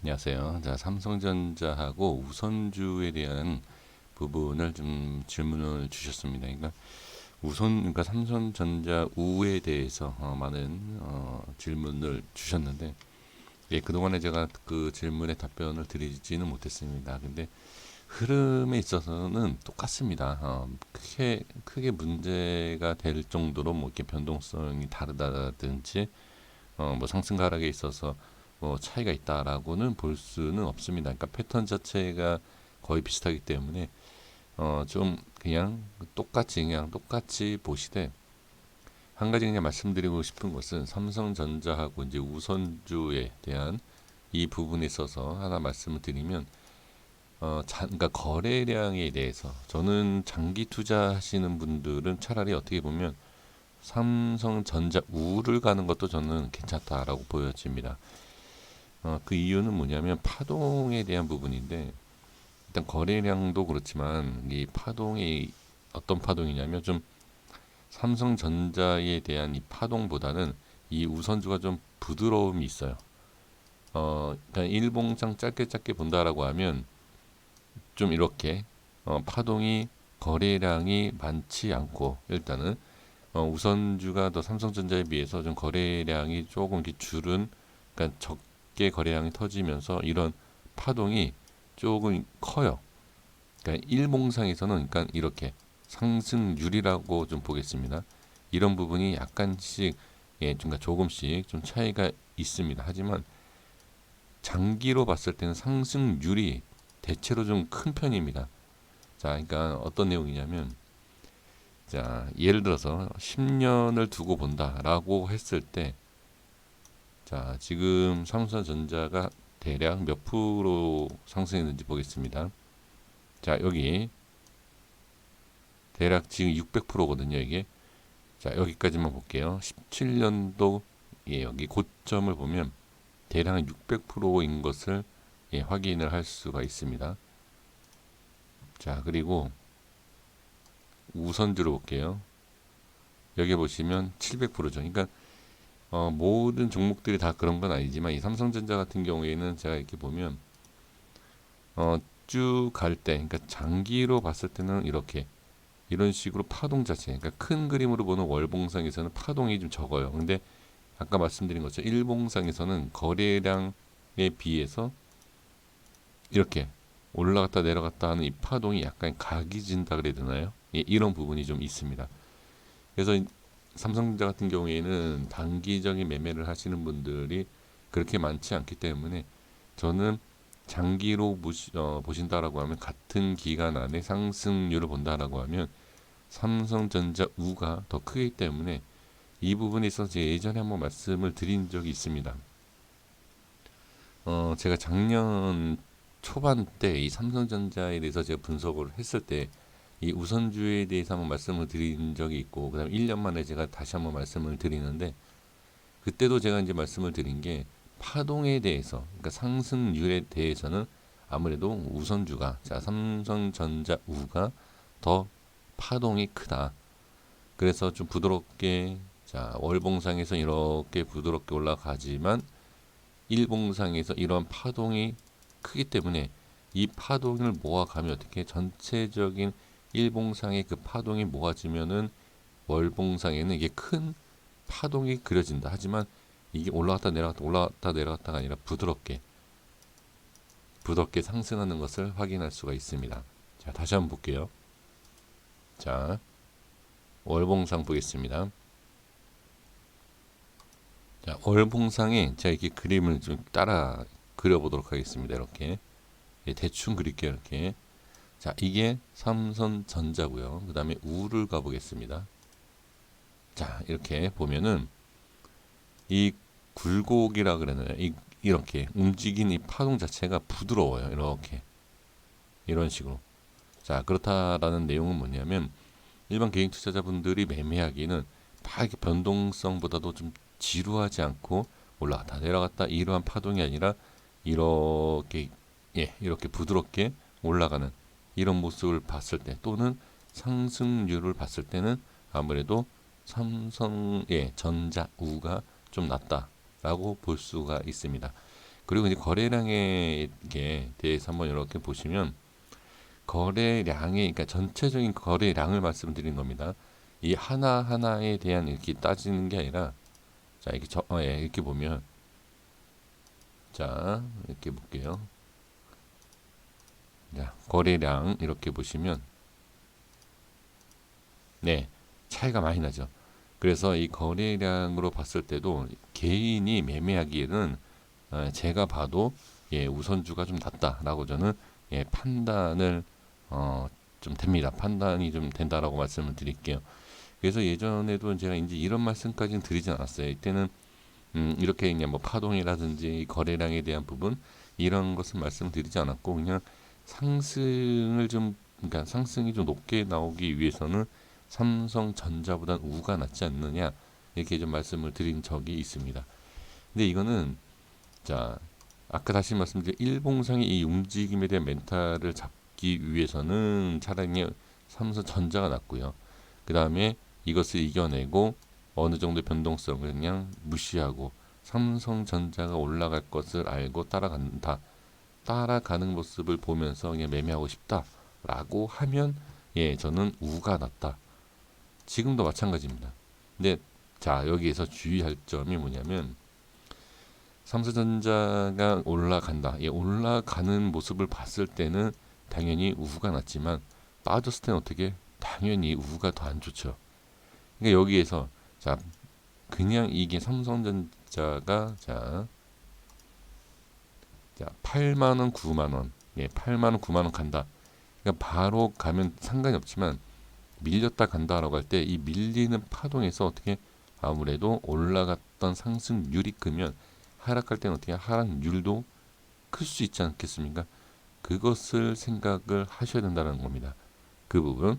안녕하세요. 자, 삼성전자하고 우선주에 대한 부분을 좀 질문을 주셨습니다. 그러니까 삼성전자 우에 대해서 많은 질문을 주셨는데, 예, 그동안에 제가 그 질문에 답변을 드리지는 못했습니다. 근데 흐름에 있어서는 똑같습니다. 크게 문제가 될 정도로 뭐 이렇게 변동성이 다르다든지 뭐 상승 하락에 있어서 뭐 차이가 있다라고는 볼 수는 없습니다. 그러니까 패턴 자체가 거의 비슷하기 때문에 좀 그냥 똑같이 보시되, 한 가지 그냥 말씀드리고 싶은 것은 삼성전자하고 이제 우선주에 대한 이 부분에 있어서 하나 말씀을 드리면, 그러니까 거래량에 대해서 저는 장기 투자하시는 분들은 차라리 어떻게 보면 삼성전자 우를 가는 것도 저는 괜찮다라고 보여집니다. 그 이유는 뭐냐면 파동에 대한 부분인데, 일단 거래량도 그렇지만 이 파동이 어떤 파동이냐면 좀 삼성전자에 대한 이 파동보다는 이 우선주가 좀 부드러움이 있어요. 그러니까 일봉상 짧게 본다라고 하면 좀 이렇게 파동이 거래량이 많지 않고, 일단은 우선주가 더 삼성전자에 비해서 좀 거래량이 조금 이렇게 줄은, 그러니까 적게 거래량이 터지면서 이런 파동이 조금 커요. 그러니까 일봉상에서는 그러니까 이렇게 상승률이라고 좀 보겠습니다. 이런 부분이 약간씩, 예, 그러니까 조금씩 좀 차이가 있습니다. 하지만 장기로 봤을 때는 상승률이 대체로 좀 큰 편입니다. 자, 그러니까 어떤 내용이냐면, 자, 예를 들어서 10년을 두고 본다라고 했을 때, 자, 지금 삼성전자가 대략 몇 프로 상승했는지 보겠습니다. 자, 여기 대략 지금 600%거든요, 이게. 자, 여기까지만 볼게요. 17년도, 예, 여기 고점을 보면 대략 600%인 것을, 예, 확인을 할 수가 있습니다. 자, 그리고 우선주로 볼게요. 여기 보시면 700%죠. 그러니까 모든 종목들이 다 그런 건 아니지만 이 삼성전자 같은 경우에는 제가 이렇게 보면 쭉 갈 때, 그러니까 장기로 봤을 때는 이렇게 이런 식으로 파동 자체, 그러니까 큰 그림으로 보는 월봉상에서는 파동이 좀 적어요. 근데 아까 말씀드린 것처럼 일봉상에서는 거래량에 비해서 이렇게 올라갔다 내려갔다 하는 이 파동이 약간 각이 진다 그래야 되나요? 예, 이런 부분이 좀 있습니다. 그래서 삼성전자 같은 경우에는 단기적인 매매를 하시는 분들이 그렇게 많지 않기 때문에 저는 장기로 보신다라고 하면, 같은 기간 안에 상승률을 본다라고 하면 삼성전자 우가 더 크기 때문에 이 부분에 있어서 제가 예전에 한번 말씀을 드린 적이 있습니다. 제가 작년 초반 때 이 삼성전자에 대해서 제가 분석을 했을 때 이 우선주에 대해서 한번 말씀을 드린 적이 있고, 그다음에 1년 만에 제가 다시 한번 말씀을 드리는데, 그때도 제가 이제 말씀을 드린 게 파동에 대해서, 그러니까 상승률에 대해서는 아무래도 우선주가, 자, 삼성전자 우가 더 파동이 크다. 그래서 좀 부드럽게, 자, 월봉상에서 이렇게 부드럽게 올라가지만 일봉상에서 이런 파동이 크기 때문에 이 파동을 모아가면 어떻게 전체적인 일봉상의 그 파동이 모아지면은 월봉상에는 이게 큰 파동이 그려진다. 하지만 이게 올라갔다 내려갔다가 아니라 부드럽게 상승하는 것을 확인할 수가 있습니다. 자, 다시 한번 볼게요. 자, 월봉상 보겠습니다. 자, 월봉상에 제가 이렇게 그림을 좀 따라 그려보도록 하겠습니다. 이렇게, 예, 대충 그릴게요. 이렇게. 자, 이게 삼성전자고요. 그 다음에 우를 가보겠습니다. 자, 이렇게 보면은 이 굴곡이라 그러나요? 이렇게 움직이는 이 파동 자체가 부드러워요. 이렇게 이런 식으로. 자, 그렇다라는 내용은 뭐냐면, 일반 개인 투자자분들이 매매하기는 막 이렇게 변동성보다도 좀 지루하지 않고 올라갔다 내려갔다 이러한 파동이 아니라 이렇게, 예, 이렇게 부드럽게 올라가는 이런 모습을 봤을 때, 또는 상승률을 봤을 때는 아무래도 삼성의 전자 우가 좀 낫다라고 볼 수가 있습니다. 그리고 이제 거래량에 대해서 한번 이렇게 보시면 거래량의 그러니까 전체적인 거래량을 말씀드린 겁니다. 이 하나 하나에 대한 이렇게 따지는 게 아니라 자 이렇게 이렇게 보면 자 이렇게 볼게요. 자 거래량 이렇게 보시면 네 차이가 많이 나죠. 그래서 이 거래량으로 봤을 때도 개인이 매매하기에는 제가 봐도 우선주가 좀 낮다라고 저는 판단을 좀 됩니다. 판단이 좀 된다라고 말씀을 드릴게요. 그래서 예전에도 제가 이제 이런 말씀까지는 드리진 않았어요. 이때는 이렇게 그냥 뭐 파동이라든지 거래량에 대한 부분 이런 것을 말씀드리지 않았고 그냥 상승을 좀 그러니까 상승이 좀 높게 나오기 위해서는 삼성전자보단 우가 낫지 않느냐 이렇게 좀 말씀을 드린 적이 있습니다. 근데 이거는 자 아까 다시 말씀드린 일봉상의 이 움직임에 대한 멘탈을 잡기 위해서는 차라리 삼성전자가 낫고요. 그 다음에 이것을 이겨내고 어느 정도 변동성을 그냥 무시하고 삼성전자가 올라갈 것을 알고 따라간다. 따라가는 모습을 보면서 그냥 매매하고 싶다라고 하면 저는 우가 낫다. 지금도 마찬가지입니다. 근데 자 여기에서 주의할 점이 뭐냐면 삼성전자가 올라간다. 올라가는 모습을 봤을 때는 당연히 우가 낫지만 빠졌을 때는 어떻게? 당연히 우가 더 안 좋죠. 그러니까 여기에서 자 그냥 이게 삼성전자가 자 8만 원, 9만 원, 8만 원, 9만 원 간다. 그러니까 바로 가면 상관이 없지만 밀렸다 간다라고 할 때 이 밀리는 파동에서 어떻게 아무래도 올라갔던 상승률이 크면 하락할 때는 어떻게 하락률도 클 수 있지 않겠습니까? 그것을 생각을 하셔야 된다는 겁니다. 그 부분.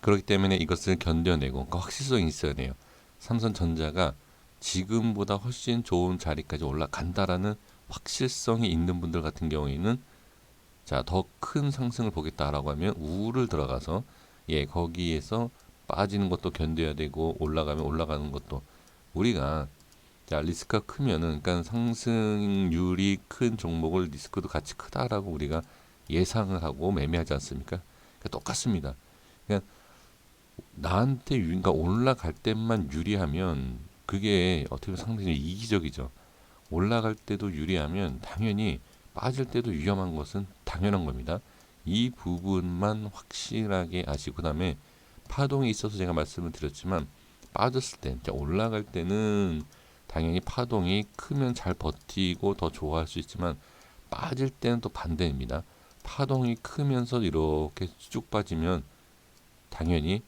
그렇기 때문에 이것을 견뎌내고 확실성이 있어야 돼요. 삼성전자가 지금보다 훨씬 좋은 자리까지 올라간다라는 확실성이 있는 분들 같은 경우에는 자, 더 큰 상승을 보겠다라고 하면 우를 들어가서 거기에서 빠지는 것도 견뎌야 되고 올라가면 올라가는 것도 우리가 자, 리스크가 크면은 그러니까 상승률이 큰 종목을 리스크도 같이 크다라고 우리가 예상을 하고 매매하지 않습니까? 그러니까 똑같습니다. 그러니까 나한테 그러니까 올라갈 때만 유리하면 그게 어떻게 보면 상당히 이기적이죠. 올라갈 때도 유리하면 당연히 빠질 때도 위험한 것은 당연한 겁니다. 이 부분만 확실하게 아시고 그다음에 파동이 있어서 제가 말씀을 드렸지만 빠졌을 때, 올라갈 때는 당연히 파동이 크면 잘 버티고 더 좋아할 수 있지만 빠질 때는 또 반대입니다. 파동이 크면서 이렇게 쭉 빠지면 당연히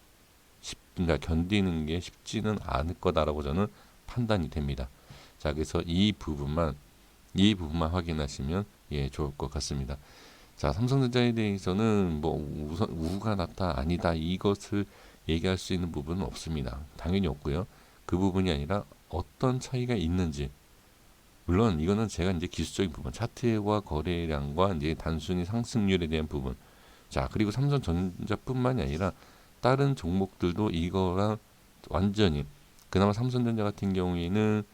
그러니까 견디는 게 쉽지는 않을 거다라고 저는 판단이 됩니다. 자, 그래서 이 부분만 확인하시면 좋을 것 같습니다. 자, 삼성전자에 대해서는 뭐 우선 우가 낫다 아니다 이것을 얘기할 수 있는 부분은 없습니다. 당연히 없고요. 그 부분이 아니라 어떤 차이가 있는지 물론 이거는 제가 이제 기술적인 부분 차트와 거래량과 이제 단순히 상승률에 대한 부분 자 그리고 삼성전자뿐만이 아니라 다른 종목들도 이거랑 완전히 그나마 삼성전자 같은 경우에는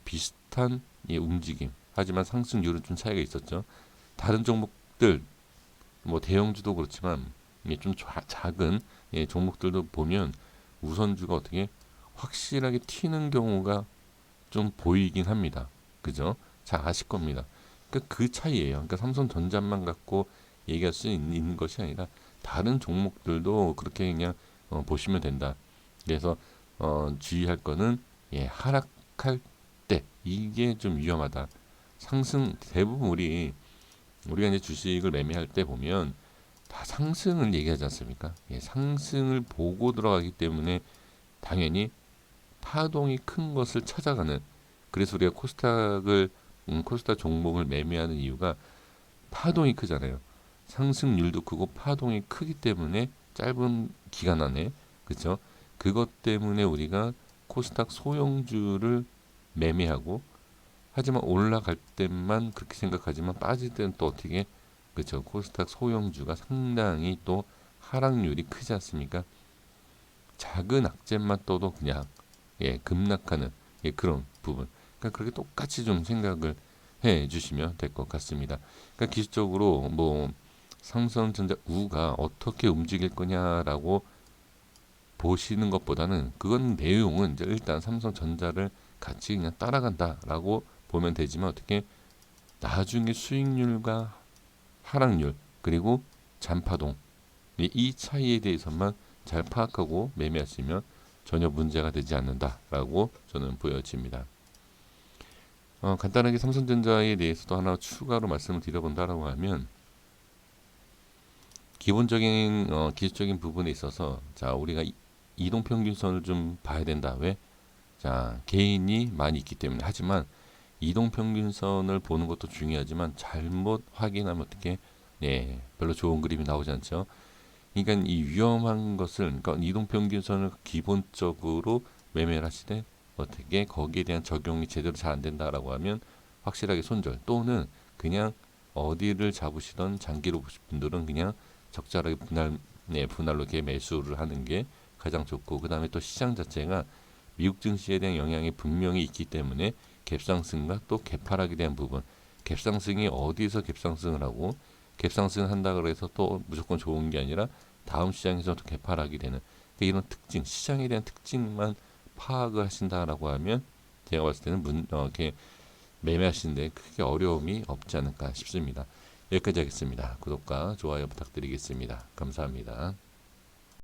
비슷한 움직임 하지만 상승률은 좀 차이가 있었죠. 다른 종목들 뭐 대형주도 그렇지만 좀 작은 종목들도 보면 우선주가 어떻게 확실하게 튀는 경우가 좀 보이긴 합니다. 그죠? 잘 아실 겁니다. 그러니까 그 차이예요. 그러니까 삼성전자만 갖고 얘기할 수 있는 것이 아니라 다른 종목들도 그렇게 그냥 보시면 된다. 그래서 주의할 거는 하락할 때 이게 좀 위험하다. 상승 대부분 우리가 이제 주식을 매매할 때 보면 다 상승을 얘기하지 않습니까? 상승을 보고 들어가기 때문에 당연히 파동이 큰 것을 찾아가는 그래서 우리가 코스닥 종목을 매매하는 이유가 파동이 크잖아요. 상승률도 크고 파동이 크기 때문에 짧은 기간 안에 그렇죠? 그것 때문에 우리가 코스닥 소형주를 매매하고 하지만 올라갈 때만 그렇게 생각하지만 빠질 때는 또 어떻게 그렇죠? 코스닥 소형주가 상당히 또 하락률이 크지 않습니까? 작은 악재만 떠도 그냥 급락하는 그런 부분. 그러니까 그러니까 그렇게 똑같이 좀 생각을 해 주시면 될 것 같습니다. 그러니까 기술적으로 뭐 삼성전자 우가 어떻게 움직일 거냐라고 보시는 것보다는 그건 내용은 이제 일단 삼성전자를 같이 그냥 따라간다라고 보면 되지만 어떻게 나중에 수익률과 하락률 그리고 잔파동 이 차이에 대해서만 잘 파악하고 매매하시면 전혀 문제가 되지 않는다라고 저는 보여집니다. 간단하게 삼성전자에 대해서도 하나 추가로 말씀을 드려본다라고 하면 기본적인 기술적인 부분에 있어서 자 우리가 이동평균선을 좀 봐야 된다. 왜? 자 개인이 많이 있기 때문에 하지만 이동평균선을 보는 것도 중요하지만 잘못 확인하면 어떻게 별로 좋은 그림이 나오지 않죠. 그러니까 이 위험한 것을 그러니까 이동평균선을 기본적으로 매매를 하시되 어떻게 거기에 대한 적용이 제대로 잘 안 된다라고 하면 확실하게 손절 또는 그냥 어디를 잡으시던 장기로 보실 분들은 그냥 적절하게 분할로 이렇게 매수를 하는 게 가장 좋고 그 다음에 또 시장 자체가 미국 증시에 대한 영향이 분명히 있기 때문에 갭상승과 또 갭하락에 대한 부분 갭상승이 어디서 갭상승을 하고 갭상승을 한다 그래서 또 무조건 좋은 게 아니라 다음 시장에서도 갭하락이 되는 이런 특징 시장에 대한 특징만 파악을 하신다라고 하면 제가 봤을 때는 이렇게 매매하시는데 크게 어려움이 없지 않을까 싶습니다. 여기까지 하겠습니다. 구독과 좋아요 부탁드리겠습니다. 감사합니다.